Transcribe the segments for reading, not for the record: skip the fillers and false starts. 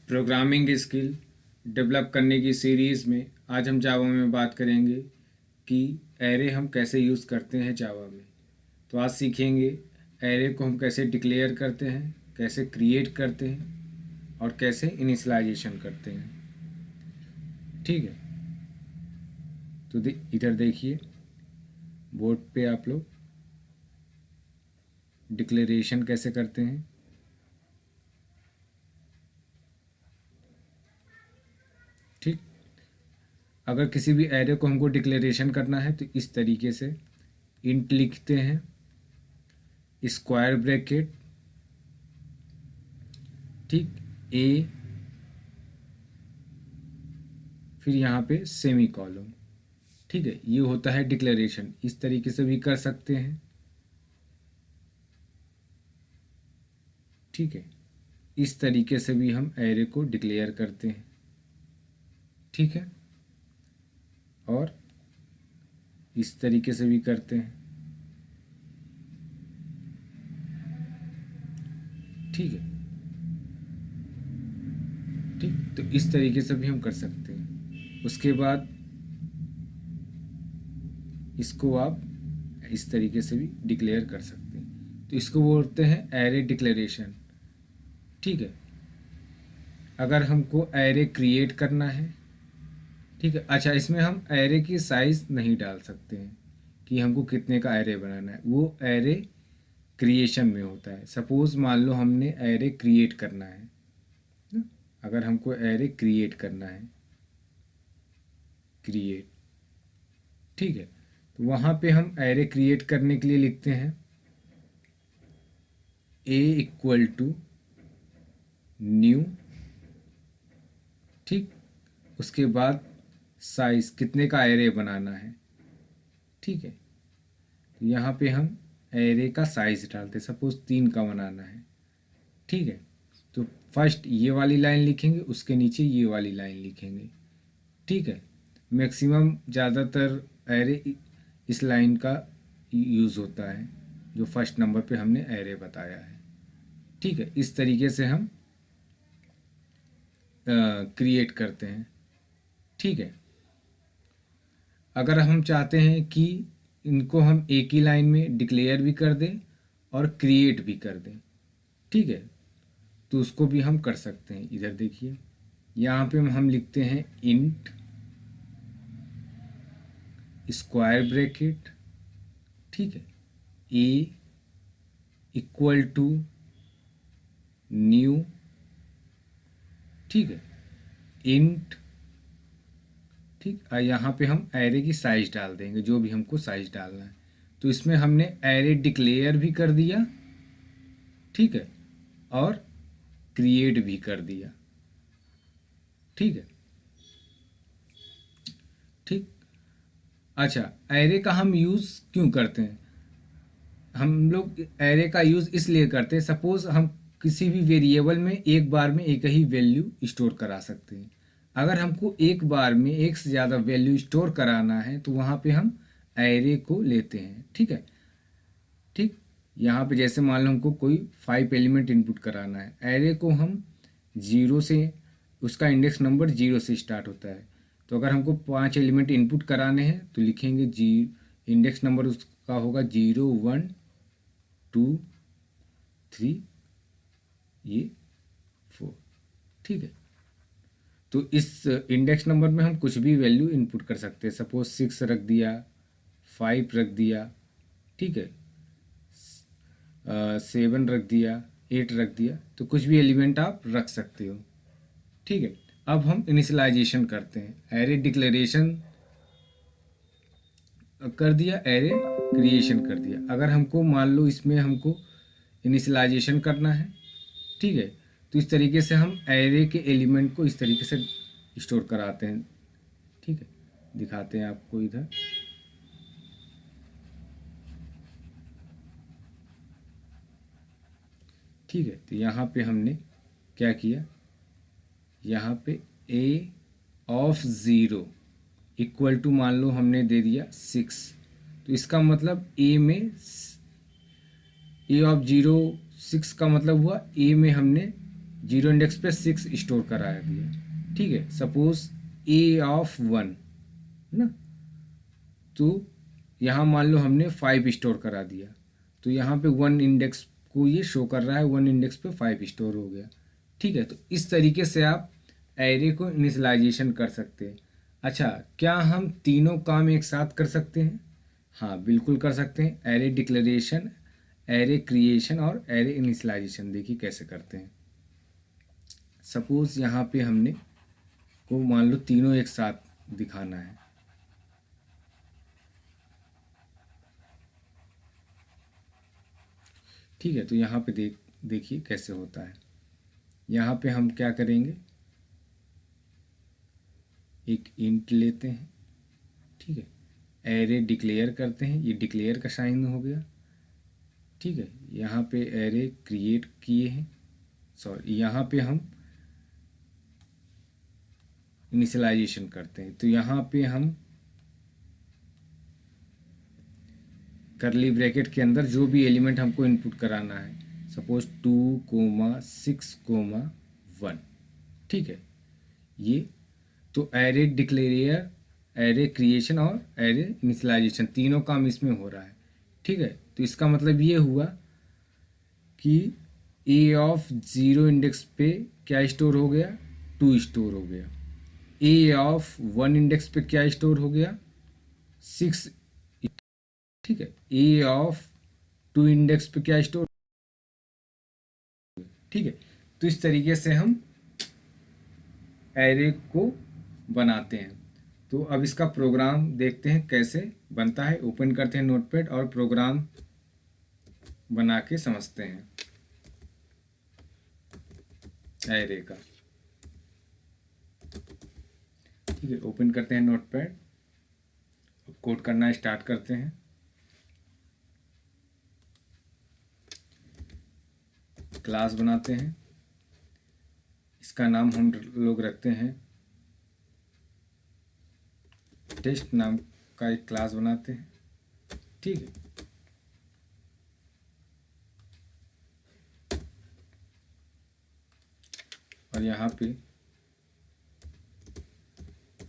Programming skill develop करने की series में आज हम जावा में बात करेंगे कि एरे हम कैसे यूज़ करते हैं जावा में। तो आज सीखेंगे एरे को हम कैसे डिक्लेयर करते हैं, कैसे क्रिएट करते हैं और कैसे इनिशियलाइजेशन करते हैं। ठीक है, तो इधर देखिए बोर्ड पे आप लोग डिक्लेरेशन कैसे करते हैं। ठीक, अगर किसी भी एरे को हमको डिक्लेरेशन करना है तो इस तरीके से इंट लिखते हैं, स्क्वायर ब्रैकेट, ठीक, ए, फिर यहाँ पे सेमी कॉलम। ठीक है, ये होता है डिक्लेरेशन। इस तरीके से भी कर सकते हैं। ठीक है, इस तरीके से भी हम एरे को डिक्लेयर करते हैं। ठीक है, और इस तरीके से भी करते हैं। ठीक है, ठीक, तो इस तरीके से भी हम कर सकते हैं। उसके बाद इसको आप इस तरीके से भी डिक्लेयर कर सकते हैं। तो इसको बोलते हैं एरे डिक्लेरेशन। ठीक है, अगर हमको एरे क्रिएट करना है, ठीक है, अच्छा, इसमें हम एरे की साइज़ नहीं डाल सकते हैं कि हमको कितने का एरे बनाना है। वो एरे क्रिएशन में होता है। सपोज़ मान लो हमने एरे क्रिएट करना है ना? अगर हमको एरे क्रिएट करना है, क्रिएट, ठीक है, तो वहाँ पे हम एरे क्रिएट करने के लिए लिखते हैं ए इक्वल टू न्यू, ठीक, उसके बाद साइज कितने का एरे बनाना है। ठीक है, तो यहाँ पे हम एरे का साइज डालते, सपोज 3 का बनाना है। ठीक है, तो फर्स्ट ये वाली लाइन लिखेंगे, उसके नीचे ये वाली लाइन लिखेंगे। ठीक है, मैक्सिमम ज़्यादातर एरे इस लाइन का यूज़ होता है, जो फर्स्ट नंबर पे हमने एरे बताया है। ठीक है, इस तरीके से हम क्रिएट करते हैं। ठीक है, अगर हम चाहते हैं कि इनको हम एक ही लाइन में डिक्लेयर भी कर दें और क्रिएट भी कर दें, ठीक है, तो उसको भी हम कर सकते हैं। इधर देखिए, यहाँ पे हम लिखते हैं इंट स्क्वायर ब्रैकेट, ठीक है, ए इक्वल टू न्यू, ठीक है, इंट, ठीक, और यहाँ पे हम एरे की साइज डाल देंगे, जो भी हमको साइज डालना है। तो इसमें हमने एरे डिक्लेयर भी कर दिया, ठीक है, और क्रिएट भी कर दिया। ठीक है, ठीक, अच्छा, एरे का हम यूज़ क्यों करते हैं? हम लोग एरे का यूज़ इसलिए करते हैं, सपोज़ हम किसी भी वेरिएबल में एक बार में एक ही वैल्यू स्टोर करा सकते हैं। अगर हमको एक बार में एक से ज़्यादा वैल्यू स्टोर कराना है तो वहाँ पे हम एरे को लेते हैं। ठीक है, ठीक, यहाँ पे जैसे मान लो हमको कोई 5 एलिमेंट इनपुट कराना है, एरे को हम 0 से, उसका इंडेक्स नंबर 0 से स्टार्ट होता है। तो अगर हमको 5 एलिमेंट इनपुट कराने हैं तो लिखेंगे जी, इंडेक्स नंबर उसका होगा 0 1 2 3 ये 4। ठीक है, तो इस इंडेक्स नंबर में हम कुछ भी वैल्यू इनपुट कर सकते हैं। सपोज 6 रख दिया, 5 रख दिया, ठीक है, 7 रख दिया, 8 रख दिया, तो कुछ भी एलिमेंट आप रख सकते हो। ठीक है, अब हम इनिशियलाइजेशन करते हैं। एरे डिक्लेरेशन कर दिया, एरे क्रिएशन कर दिया। अगर हमको मान लो इसमें हमको इनिशियलाइजेशन करना है, ठीक है, तो इस तरीके से हम एरे के एलिमेंट को इस तरीके से स्टोर कराते हैं। ठीक है, दिखाते हैं आपको इधर। ठीक है, तो यहाँ पे हमने क्या किया, यहाँ पे ए ऑफ 0 इक्वल टू मान लो हमने दे दिया 6, तो इसका मतलब ए में ए ऑफ 0 6 का मतलब हुआ ए में हमने जीरो इंडेक्स पे 6 स्टोर करा दिया, ठीक है। सपोज ए ऑफ 1 ना, तो यहाँ मान लो हमने 5 स्टोर करा दिया, तो यहाँ पे 1 इंडेक्स को ये शो कर रहा है, 1 इंडेक्स पे 5 स्टोर हो गया, ठीक है। तो इस तरीके से आप एरे को इनिशियलाइजेशन कर सकते हैं। अच्छा, क्या हम तीनों काम एक साथ कर सकते हैं? हाँ, बिल्कुल कर सकते हैं। एरे डिक्लेरेशन, एरे क्रिएशन और एरे इनिशियलाइजेशन देखिए कैसे करते हैं। सपोज यहाँ पे हमने को मान लो तीनों एक साथ दिखाना है, ठीक है। तो यहाँ पे देखिए कैसे होता है। यहाँ पे हम क्या करेंगे, एक इंट लेते हैं, ठीक है, एरे डिक्लेयर करते हैं, ये डिक्लेयर का साइन हो गया, ठीक है। यहाँ पे एरे क्रिएट किए हैं, सॉरी यहाँ पे हम इनिशियलाइजेशन करते हैं। तो यहाँ पे हम करली ब्रैकेट के अंदर जो भी एलिमेंट हमको इनपुट कराना है, सपोज 2,6,1, ठीक है। ये तो एरे डिक्लेयर, एरे क्रिएशन और एरे इनिशियलाइजेशन तीनों काम इसमें हो रहा है, ठीक है। तो इसका मतलब ये हुआ कि ए ऑफ 0 इंडेक्स पे क्या स्टोर हो गया, 2 स्टोर हो गया। ए ऑफ 1 इंडेक्स पे क्या स्टोर हो गया, 6, ठीक है। ए ऑफ 2 इंडेक्स पे क्या स्टोर, ठीक है। तो इस तरीके से हम एरे को बनाते हैं। तो अब इसका प्रोग्राम देखते हैं कैसे बनता है। ओपन करते हैं नोटपैड और प्रोग्राम बना के समझते हैं एरे का, ठीक है। ओपन करते हैं नोटपैड, कोड करना स्टार्ट करते हैं। क्लास बनाते हैं, इसका नाम हम लोग रखते हैं टेस्ट नाम का एक क्लास बनाते हैं, ठीक है। और यहाँ पे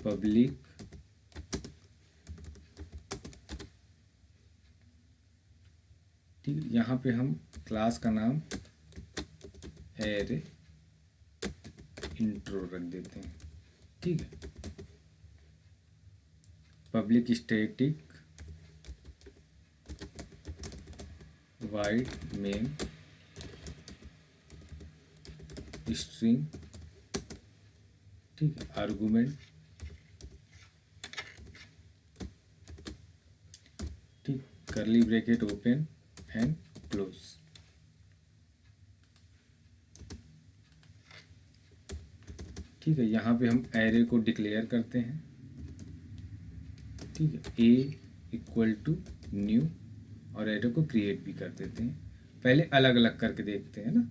पब्लिक ठीक है, यहाँ पे हम क्लास का नाम एरे इंट्रो रख देते हैं, ठीक है। Public static wide main string, ठीक है, आर्गुमेंट, ठीक, करली ब्रैकेट ओपन एंड क्लोज, ठीक है। यहाँ पे हम एरे को डिक्लेयर करते हैं, ठीक है, ए इक्वल टू न्यू, और एरे को क्रिएट भी कर देते हैं। पहले अलग अलग करके देखते हैं ना।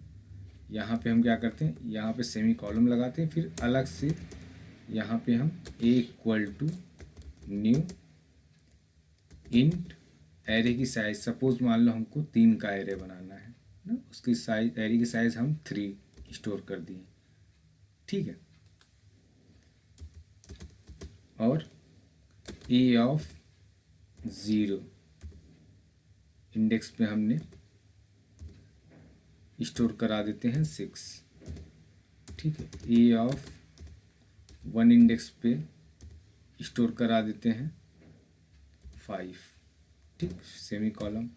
यहाँ पे हम क्या करते हैं, यहाँ पे सेमी कॉलम लगाते हैं, फिर अलग से यहाँ पे हम a equal to new int array की साइज, सपोज मान लो हमको 3 का एरे बनाना है ना, उसकी साइज, एरे की साइज हम 3 स्टोर कर दिए, ठीक है। और ए ऑफ 0 इंडेक्स पे हमने स्टोर करा देते हैं 6, ठीक है। ए ऑफ 1 इंडेक्स पे स्टोर करा देते हैं 5, ठीक, सेमी कॉलम,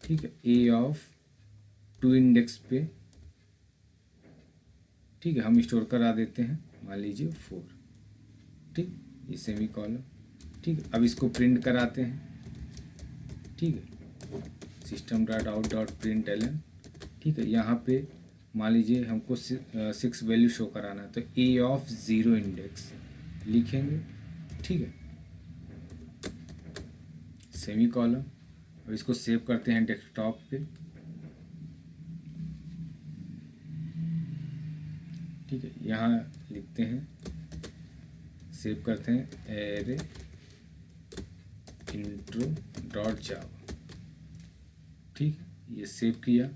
ठीक है। ए ऑफ 2 इंडेक्स पे, ठीक है, हम स्टोर करा देते हैं मान लीजिए 4, ठीक, ये सेमी कॉलम, ठीक है। अब इसको प्रिंट कराते हैं, ठीक है, system dot out dot println, ठीक है। यहाँ पे मान लीजिए हमको 6 वैल्यू शो कराना है, तो ए ऑफ 0 इंडेक्स लिखेंगे, ठीक है, सेमी कॉलम। और इसको सेव करते हैं डेस्कटॉप पे, ठीक है। यहाँ लिखते हैं, सेव करते हैं एरे इंट्रो डॉट जावा, ठीक है, ये सेव किया।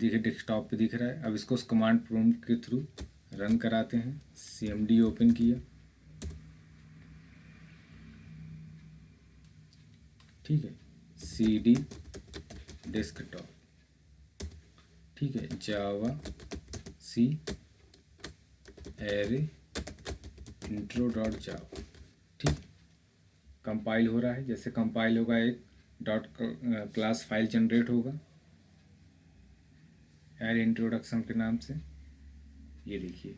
देखिए डेस्कटॉप पे दिख रहा है। अब इसको उस कमांड प्रॉम्प्ट के थ्रू रन कराते हैं। CMD ओपन किया, ठीक है, CD डेस्कटॉप, ठीक है, जावा सी एरे इंट्रो डॉट जावा, ठीक, कंपाइल हो रहा है। जैसे कंपाइल होगा एक डॉट क्लास फाइल जनरेट होगा एरे इंट्रोडक्शन के नाम से। ये देखिए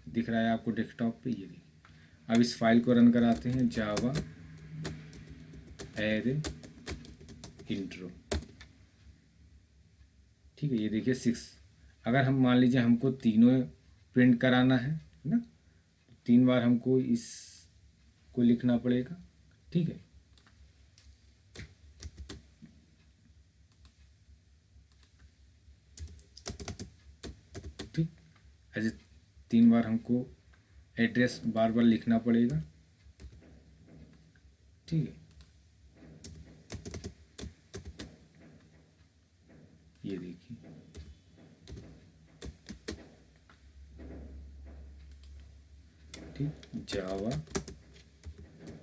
दिख रहा है आपको डेस्कटॉप पे, ये देखिए। अब इस फाइल को रन कराते हैं, जावा एरे इंट्रो, ठीक है। ये देखिए 6। अगर हम मान लीजिए हमको तीनों प्रिंट कराना है ना, तो 3 बार हमको इस को लिखना पड़ेगा, ठीक है। ठीक, ऐसे 3 बार हमको एड्रेस बार बार लिखना पड़ेगा, ठीक है। ये देखिए, ठीक,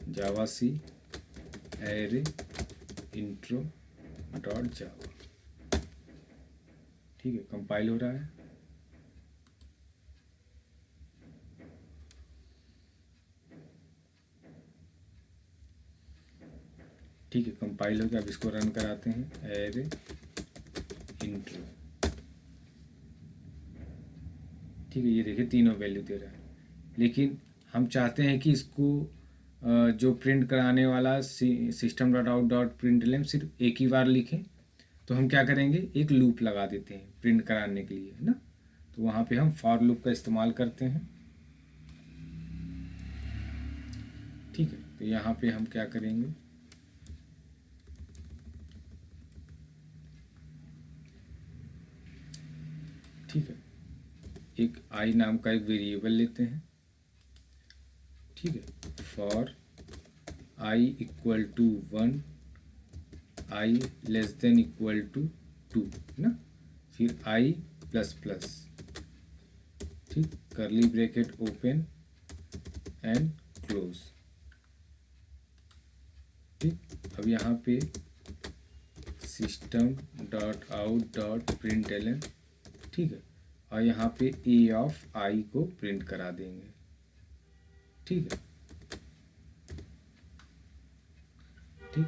जावा सी एरे इंट्रो डॉट जावा, ठीक है, कंपाइल हो रहा है। ठीक है, कंपाइल हो गया। अब इसको रन कराते हैं, एरे इंट्रो, ठीक है। ये देखिए तीनों वैल्यू दे रहा है, लेकिन हम चाहते हैं कि इसको जो प्रिंट कराने वाला system dot out dot println सिर्फ एक ही बार लिखें। तो हम क्या करेंगे, एक लूप लगा देते हैं प्रिंट कराने के लिए, है ना। तो वहाँ पे हम फॉर लूप का इस्तेमाल करते हैं, ठीक है। तो यहाँ पे हम क्या करेंगे, ठीक है, एक आई नाम का एक वेरिएबल लेते हैं, ठीक है। For I equal to 1, I less than equal to 2 ना, फिर आई प्लस प्लस, ठीक, करली ब्रैकेट ओपन एंड क्लोज, ठीक। अब यहाँ पे system dot out dot println, ठीक है, और यहाँ पे ए ऑफ आई को प्रिंट करा देंगे, ठीक है, ठीक।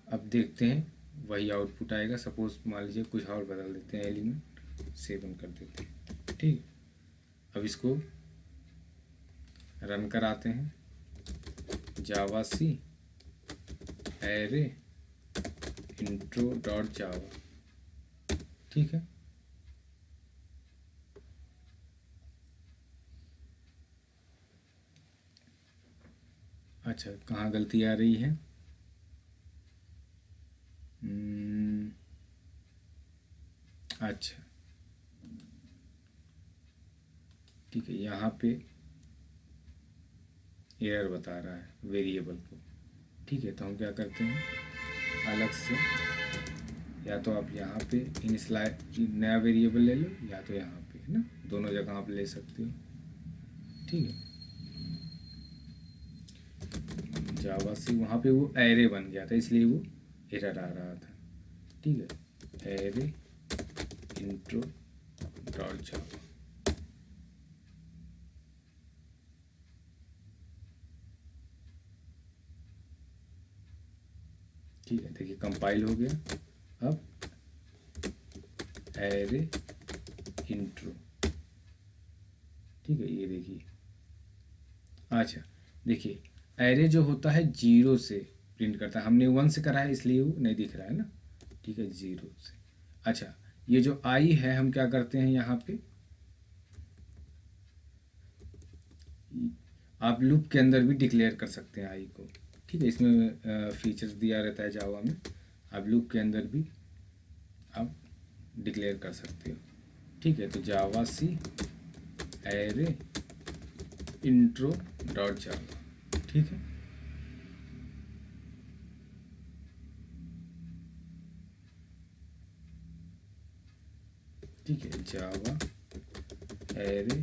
अब देखते हैं वही आउटपुट आएगा। सपोज मान लीजिए कुछ और बदल देते हैं, एलिमेंट 7 कर देते हैं, ठीक। अब इसको रन कराते हैं, जावा सी एरे इंट्रो डॉट जावा, ठीक है। अच्छा, कहाँ गलती आ रही है, अच्छा, ठीक है, यहाँ पे एरर बता रहा है वेरिएबल को, ठीक है। तो हम क्या करते हैं, अलग से, या तो आप यहाँ पे इनिशियलाइज नया वेरिएबल ले लो, या तो यहाँ पे, है ना, दोनों जगह आप ले सकते हो, ठीक है। जावा से वहाँ पे वो एरे बन गया था, इसलिए वो एरर आ रहा था, ठीक है। एरे इंट्रो डॉट जावा, ठीक है। देखिए कंपाइल हो गया। अब एरे इंट्रो, ठीक है, ये देखिए। अच्छा, देखिए एरे जो होता है 0 से प्रिंट करता है, हमने 1 से करा है इसलिए वो नहीं दिख रहा है ना, ठीक है, 0 से। अच्छा, ये जो आई है हम क्या करते हैं, यहाँ पे आप लूप के अंदर भी डिक्लेयर कर सकते हैं आई को, ठीक है। इसमें फीचर्स दिया रहता है जावा में, आप लूप के अंदर भी आप डिक्लेयर कर सकते हो, ठीक है। तो जावा सी एरे इंट्रो डॉट जावा, ठीक है। ठीक है, जावा एरे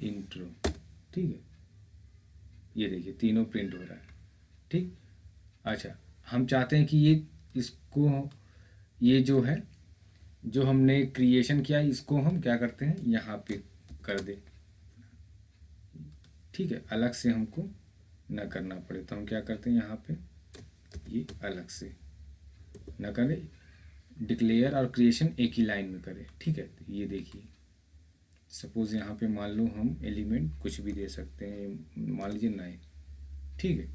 इंट्रो, ठीक है, ये देखिए तीनों प्रिंट हो रहा है। ठीक, अच्छा, हम चाहते हैं कि इसको ये जो है, जो हमने क्रिएशन किया इसको हम क्या करते हैं, यहाँ पे कर दे। ठीक है, अलग से हमको ना करना पड़े, तो हम क्या करते हैं, यहाँ पे ये अलग से ना करें, डिक्लेयर और क्रिएशन एक ही लाइन में करें। ठीक है, तो ये देखिए, सपोज यहाँ पे मान लो हम एलिमेंट कुछ भी दे सकते हैं, मान लीजिए 9। ठीक है,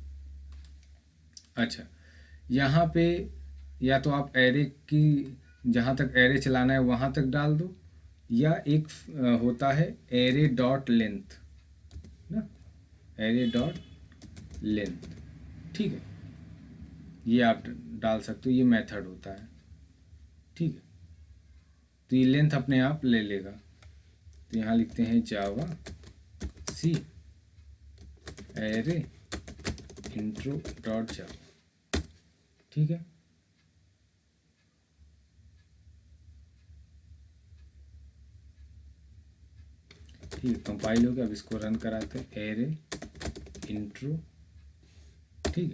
अच्छा, यहाँ पे या तो आप एरे की, जहाँ तक एरे चलाना है वहाँ तक डाल दो, या एक होता है एरे डॉट लेंथ ना, एरे डॉट लेंथ। ठीक है, ये आप डाल सकते हो, ये मेथड होता है। ठीक है, तो ये लेंथ अपने आप ले लेगा। तो यहाँ लिखते हैं जावा सी एरे इंट्रो डॉट जावा। ठीक है, ठीक है, कंपाइल हो गया। अब इसको रन कराते हैं, एरे इंट्रो। ठीक है,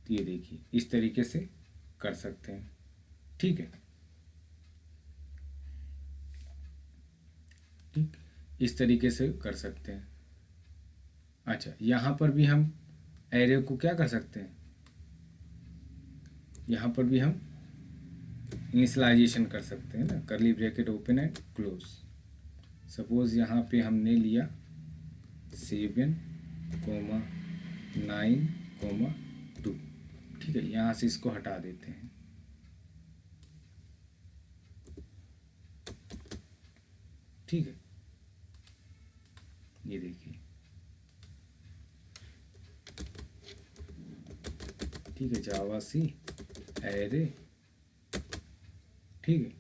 तो ये देखिए इस तरीके से कर सकते हैं। ठीक है, ठीक, इस तरीके से कर सकते हैं। अच्छा, यहाँ पर भी हम एरे को क्या कर सकते हैं, यहाँ पर भी हम इनिशियलाइजेशन कर सकते हैं ना, करली bracket open and close. Suppose यहाँ पे हमने लिया 7,9,2। ठीक है, यहाँ से इसको हटा देते हैं। ठीक है, ये देखिए, ठीक है, जावा सी एरे, ठीक है,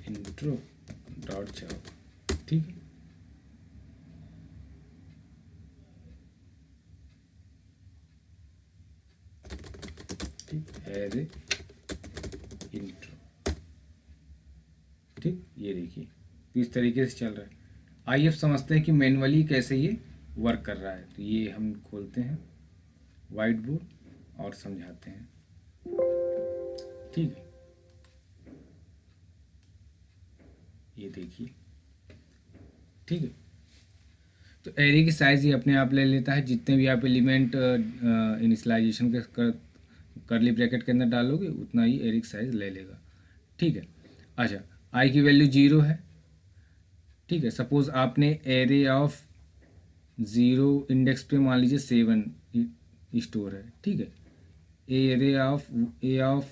इंट्रो डॉट जावा। ठीक है, ठीक, एरे इंट्रो। ठीक, ये देखिए, तो इस तरीके से चल रहा है। आइए अब समझते हैं कि मैनुअली कैसे ये वर्क कर रहा है। तो ये हम खोलते हैं वाइट बोर्ड और समझाते हैं। ठीक है, ये देखिए, ठीक है, तो एरे की साइज़ ये अपने आप ले लेता है। जितने भी आप एलिमेंट इनिशियलाइजेशन के करली ब्रैकेट के अंदर डालोगे उतना ही एरे की साइज़ ले लेगा। ठीक है, अच्छा, आई की वैल्यू 0 है। ठीक है, सपोज आपने एरे ऑफ 0 इंडेक्स पे मान लीजिए 7 स्टोर है। ठीक है, एरे ऑफ ए ऑफ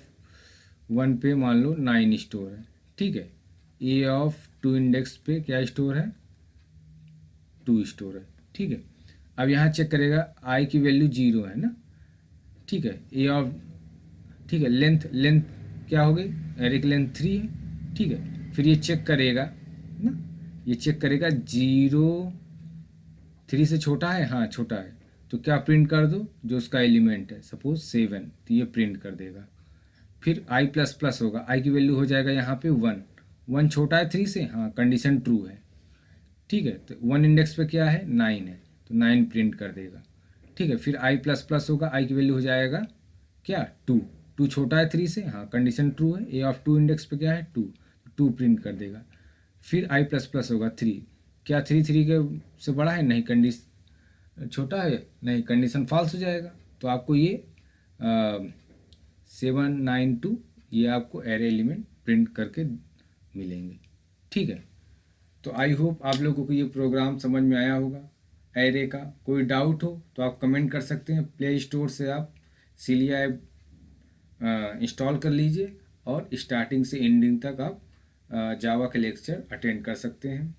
1 पे मान लो 9 स्टोर है। ठीक है, ए ऑफ 2 इंडेक्स पे क्या स्टोर है, 2 स्टोर है। ठीक है, अब यहाँ चेक करेगा, आई की वैल्यू 0 है ना। ठीक है, ए ऑफ, ठीक है, लेंथ लेंथ क्या हो गई, एरे की लेंथ 3 है। ठीक है, फिर ये चेक करेगा ना, ये चेक करेगा 0 3 से छोटा है, हाँ छोटा है, तो क्या प्रिंट कर दो, जो उसका एलिमेंट है, सपोज 7, तो ये प्रिंट कर देगा। फिर आई प्लस प्लस होगा, आई की वैल्यू हो जाएगा यहाँ पे 1, 1 छोटा है 3 से, हाँ कंडीशन ट्रू है। ठीक है, तो 1 इंडेक्स पे क्या है, 9 है, तो 9 प्रिंट कर देगा। ठीक है, फिर आई प्लस प्लस होगा, आई की वैल्यू हो जाएगा क्या, 2, 2 छोटा है 3 से, हाँ कंडीशन ट्रू है। ए ऑफ 2 इंडेक्स पे क्या है, 2, 2 प्रिंट कर देगा। फिर आई प्लस प्लस होगा 3, क्या 3 3 के से बड़ा है, नहीं, कंडीशन छोटा है, नहीं, कंडीशन फॉल्स हो जाएगा। तो आपको ये 792 ये आपको एरे एलिमेंट प्रिंट करके मिलेंगे। ठीक है, तो आई होप आप लोगों को ये प्रोग्राम समझ में आया होगा एरे का। कोई डाउट हो तो आप कमेंट कर सकते हैं। प्ले स्टोर से आप सिलिया ऐप इंस्टॉल कर लीजिए और स्टार्टिंग से एंडिंग तक आप जावा के लेक्चर अटेंड कर सकते हैं।